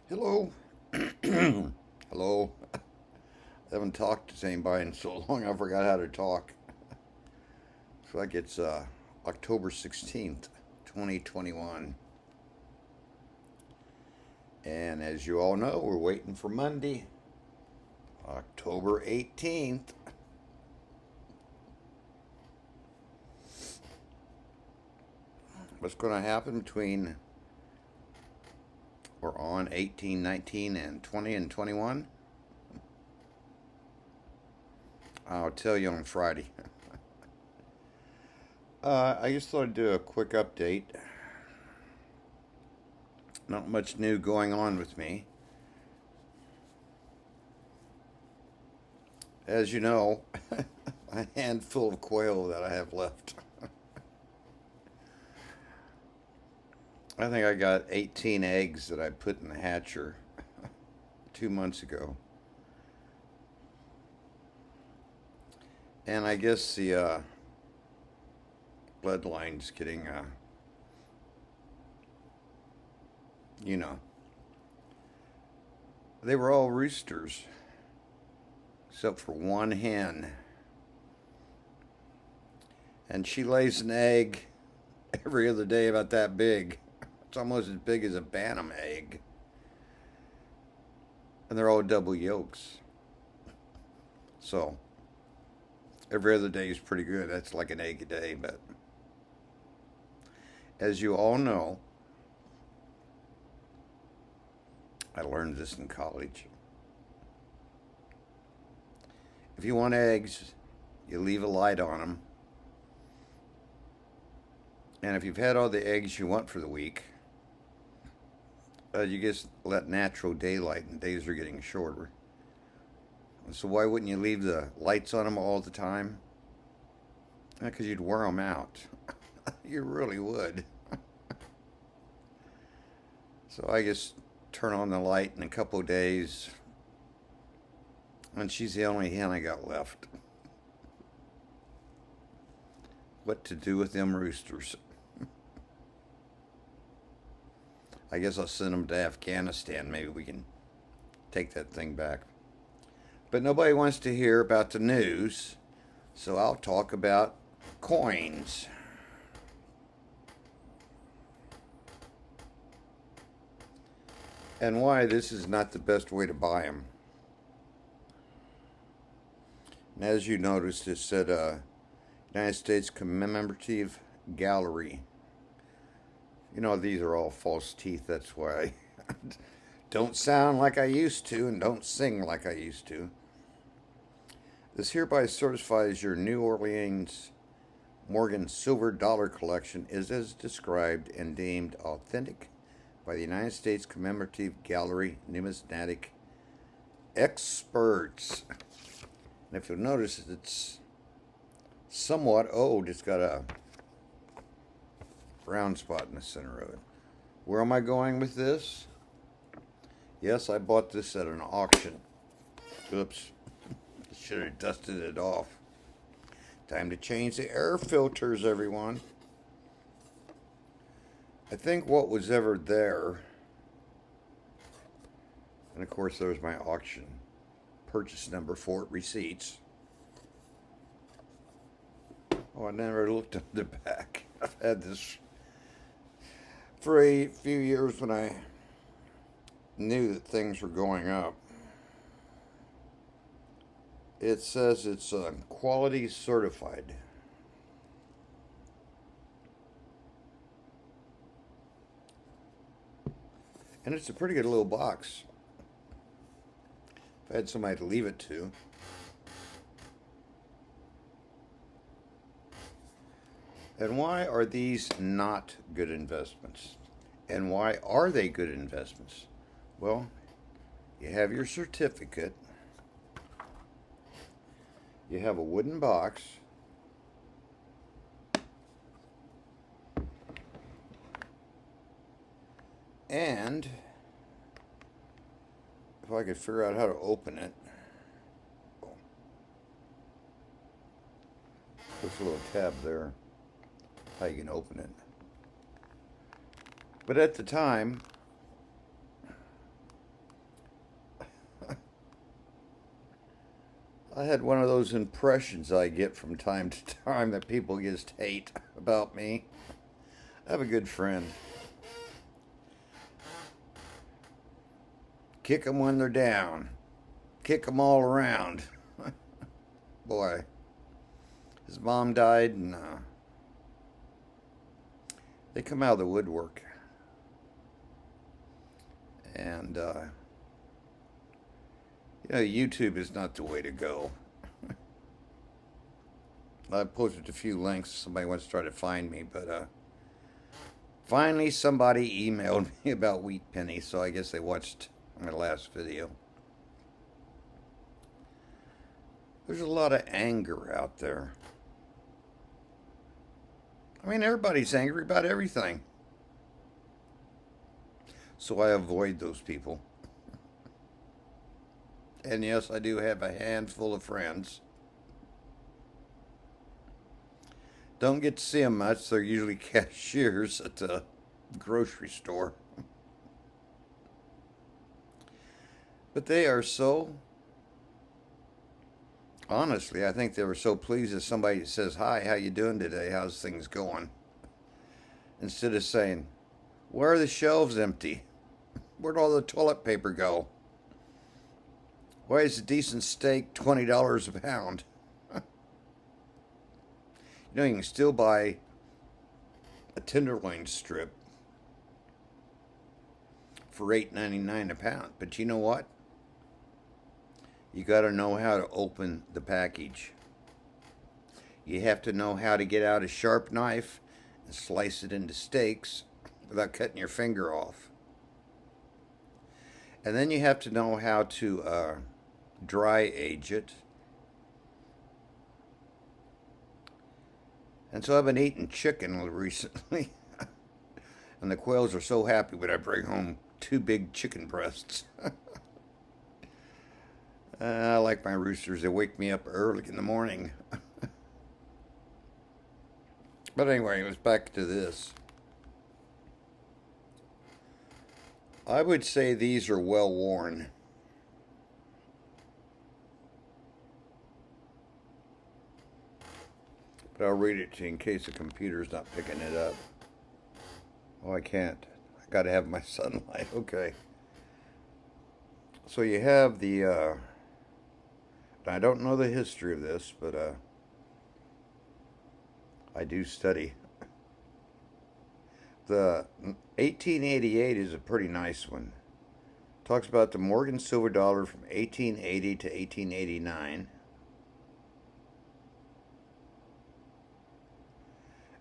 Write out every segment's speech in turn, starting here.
Hello. Hello. I haven't talked to anybody in so long I forgot how to talk. Looks like it's October 16th, 2021. And as you all know, we're waiting for Monday, October 18th. What's going to happen between or on 18, 19, and 20 and 21? I'll tell you on Friday. I just thought I'd do a quick update. Not much new going on with me. As you know, a handful of quail that I have left. I think I got 18 eggs that I put in the hatcher 2 months ago. And I guess the bloodline's getting, you know, they were all roosters except for one hen. And she lays an egg every other day about that big. It's almost as big as a bantam egg. And they're all double yolks. So, every other day is pretty good. That's like an egg a day. But as you all know, I learned this in college. If you want eggs, you leave a light on them. And if you've had all the eggs you want for the week, you just let natural daylight, and days are getting shorter. So why wouldn't you leave the lights on them all the time? Because you'd wear them out. You really would. So I just turn on the light in a couple of days, and she's the only hen I got left. What to do with them roosters? I guess I'll send them to Afghanistan. Maybe we can take that thing back. But nobody wants to hear about the news, so I'll talk about coins. And why this is not the best way to buy them. And as you noticed, it said United States Commemorative Gallery. You know, these are all false teeth. That's why I don't sound like I used to and don't sing like I used to. This hereby certifies your New Orleans Morgan silver dollar collection is as described and deemed authentic by the United States Commemorative Gallery numismatic experts. And if you'll notice, it's somewhat old. It's got a brown spot in the center of it. Where am I going with this? Yes, I bought this at an auction. Oops. Should have dusted it off. Time to change the air filters, everyone. I think what was ever there, and of course there's my auction purchase number for it, receipts. Oh, I never looked at the back. I've had this for a few years when I knew that things were going up. It says it's quality certified. And it's a pretty good little box. If I had somebody to leave it to. And why are these not good investments? And why are they good investments? Well, you have your certificate. You have a wooden box. And if I could figure out how to open it. This little tab there. How you can open it. But at the time, I had one of those impressions I get from time to time that people just hate about me. I have a good friend. Kick them when they're down. Kick them all around. Boy, his mom died, and they come out of the woodwork. And, YouTube is not the way to go. I posted a few links. Somebody wants to try to find me, but finally somebody emailed me about Wheat Penny, so I guess they watched my last video. There's a lot of anger out there. I mean, everybody's angry about everything. So I avoid those people. And yes, I do have a handful of friends. Don't get to see them much. They're usually cashiers at the grocery store. But they are so... Honestly, I think they were so pleased that somebody says, "Hi, how you doing today? How's things going?" Instead of saying, "Where are the shelves empty? Where'd all the toilet paper go? Why is a decent steak $20 a pound?" You can still buy a tenderloin strip for $8.99 a pound. But you know what? You got to know how to open the package. You have to know how to get out a sharp knife and slice it into steaks without cutting your finger off. And then you have to know how to dry age it. And so I've been eating chicken recently. And the quails are so happy when I bring home 2 big chicken breasts. I like my roosters. They wake me up early in the morning. But anyway, let's back to this. I would say these are well worn. But I'll read it to you in case the computer's not picking it up. Oh, I can't. I gotta have my sunlight. Okay. So you have the... I don't know the history of this, but I do study. The 1888 is a pretty nice one. Talks about the Morgan silver dollar from 1880 to 1889.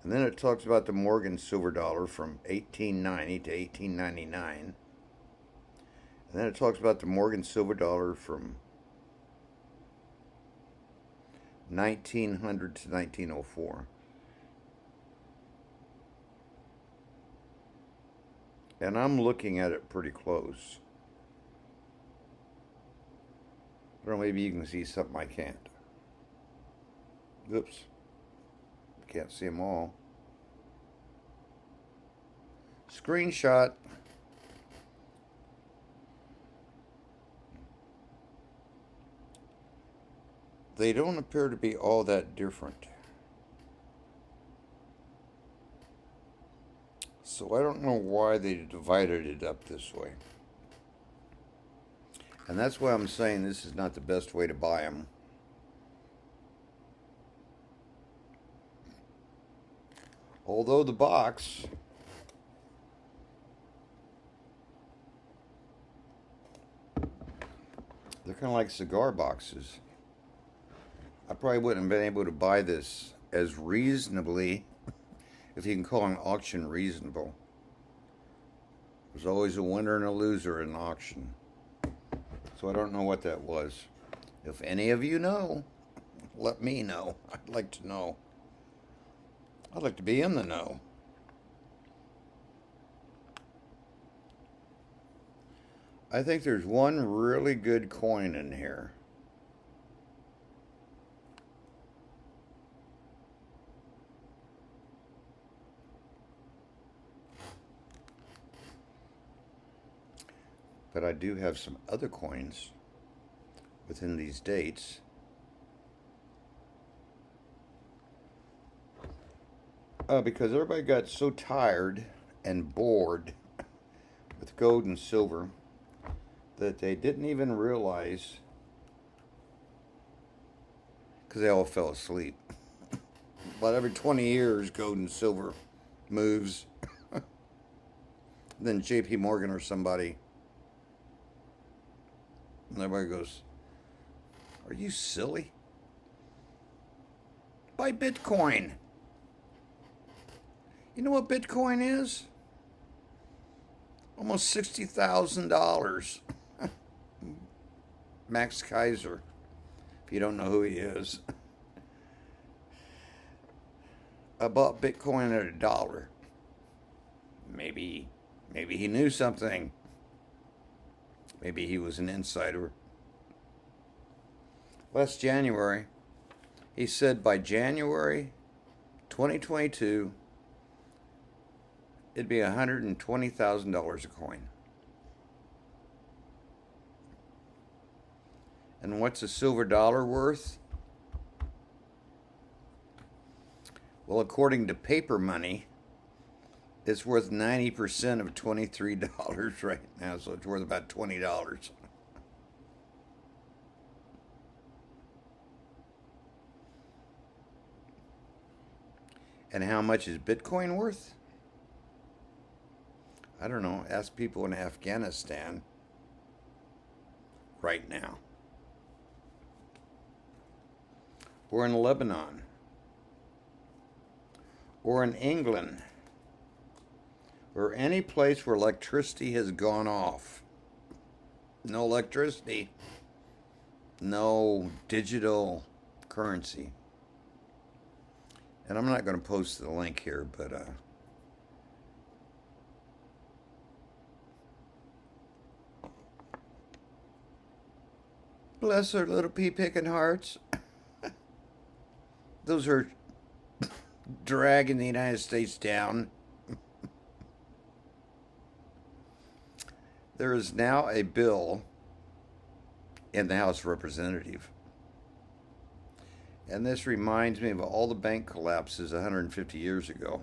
And then it talks about the Morgan silver dollar from 1890 to 1899. And then it talks about the Morgan silver dollar from 1900 to 1904. And I'm looking at it pretty close. Or maybe you can see something I can't. Oops. Can't see them all. Screenshot. They don't appear to be all that different. So I don't know why they divided it up this way. And that's why I'm saying this is not the best way to buy them. Although the box they're kind of like cigar boxes. I probably wouldn't have been able to buy this as reasonably, if you can call an auction reasonable. There's always a winner and a loser in an auction. So I don't know what that was. If any of you know, let me know. I'd like to know. I'd like to be in the know. I think there's one really good coin in here. But I do have some other coins within these dates Because everybody got so tired and bored with gold and silver that they didn't even realize, because they all fell asleep. About every 20 years, gold and silver moves. Then JP Morgan or somebody, and everybody goes, "Are you silly? Buy Bitcoin." You know what Bitcoin is? Almost $60,000. Max Kaiser, if you don't know who he is. I bought Bitcoin at $1. Maybe he knew something. Maybe he was an insider. Last January, he said by January 2022, it'd be $120,000 a coin. And what's a silver dollar worth? Well, according to paper money, it's worth 90% of $23 right now, so it's worth about $20. And how much is Bitcoin worth? I don't know. Ask people in Afghanistan right now. Or in Lebanon. Or in England. Or any place where electricity has gone off. No electricity. No digital currency. And I'm not going to post the link here, but bless their little pea-picking hearts. Those are dragging the United States down. There is now a bill in the House of Representatives. And this reminds me of all the bank collapses 150 years ago.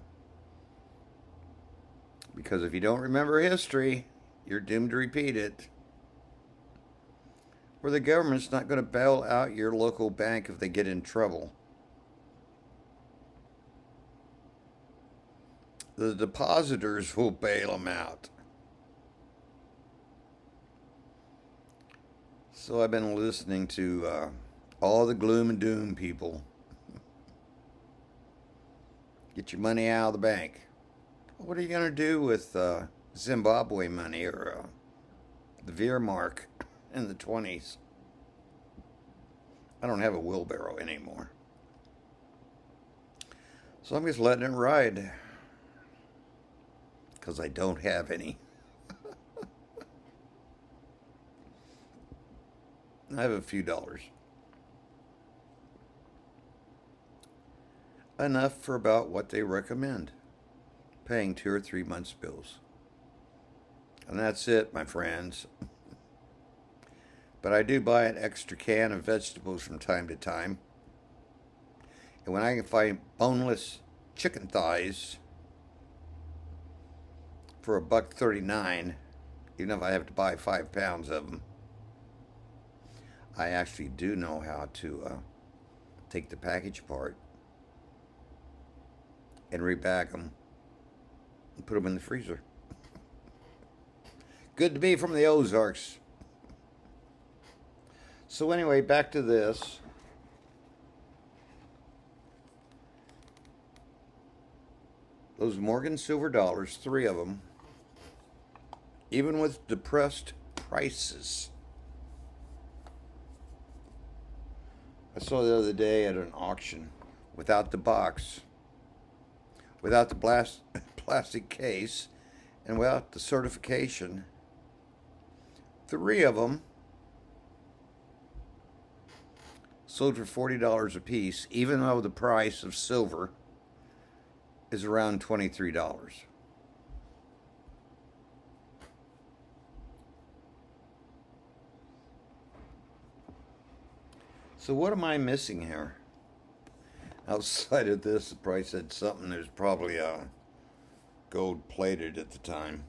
Because if you don't remember history, you're doomed to repeat it. Where the government's not going to bail out your local bank if they get in trouble. The depositors will bail them out. So I've been listening to all the gloom and doom people. Get your money out of the bank. What are you going to do with Zimbabwe money or the Wehrmacht in the 20s? I don't have a wheelbarrow anymore. So I'm just letting it ride. Because I don't have any. I have a few dollars. Enough for about what they recommend. Paying 2 or 3 months' bills. And that's it, my friends. But I do buy an extra can of vegetables from time to time. And when I can find boneless chicken thighs for $1.39, even if I have to buy 5 pounds of them, I actually do know how to take the package apart and repack them and put them in the freezer. Good to be from the Ozarks. So anyway, back to this. Those Morgan silver dollars, 3 of them, even with depressed prices. I saw the other day at an auction, without the box, without the plastic case, and without the certification, 3 of them sold for $40 a piece, even though the price of silver is around $23. So what am I missing here? outside of this, it probably said something. There's probably gold plated at the time,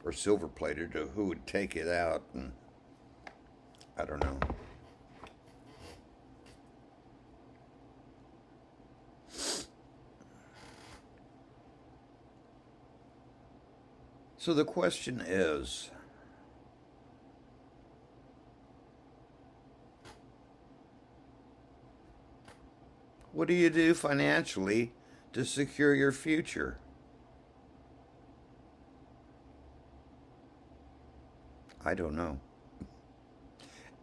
or silver plated, or who would take it out, and I don't know. So the question is, what do you do financially to secure your future? I don't know.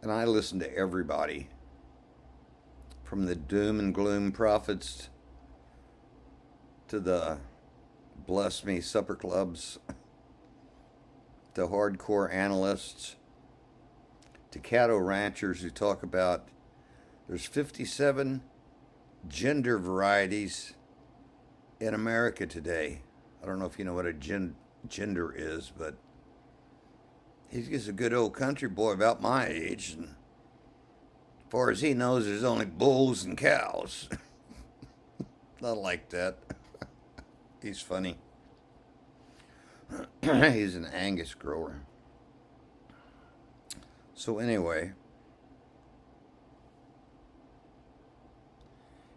And I listen to everybody, from the doom and gloom prophets to the bless me supper clubs, to hardcore analysts, to cattle ranchers who talk about there's 57 gender varieties in America today. I don't know if you know what a gender is, but he's just a good old country boy about my age, and as far as he knows, there's only bulls and cows. Not like that. He's funny. He's an Angus grower. So anyway,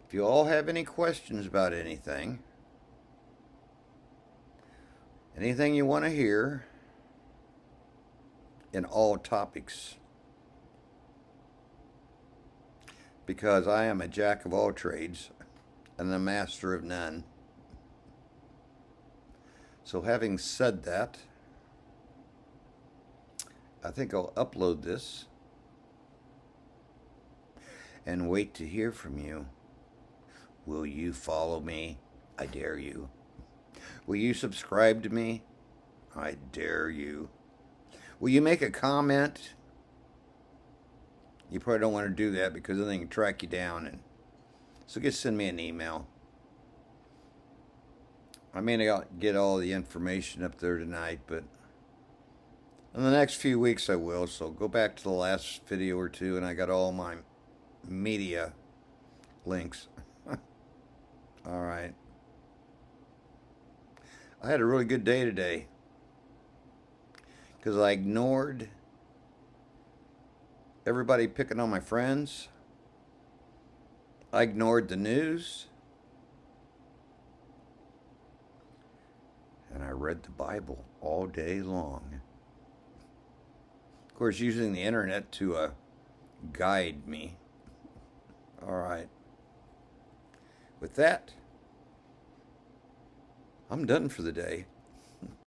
if you all have any questions about anything you want to hear in all topics, because I am a jack of all trades and a master of none. So having said that, I think I'll upload this and wait to hear from you. Will you follow me? I dare you. Will you subscribe to me? I dare you. Will you make a comment? You probably don't want to do that because then they can track you down. And so just send me an email. I may not get all the information up there tonight, but in the next few weeks I will. So go back to the last video or two, and I got all my media links. All right. I had a really good day today because I ignored everybody picking on my friends. I ignored the news. And I read the Bible all day long. Of course, using the internet to guide me. All right. With that, I'm done for the day.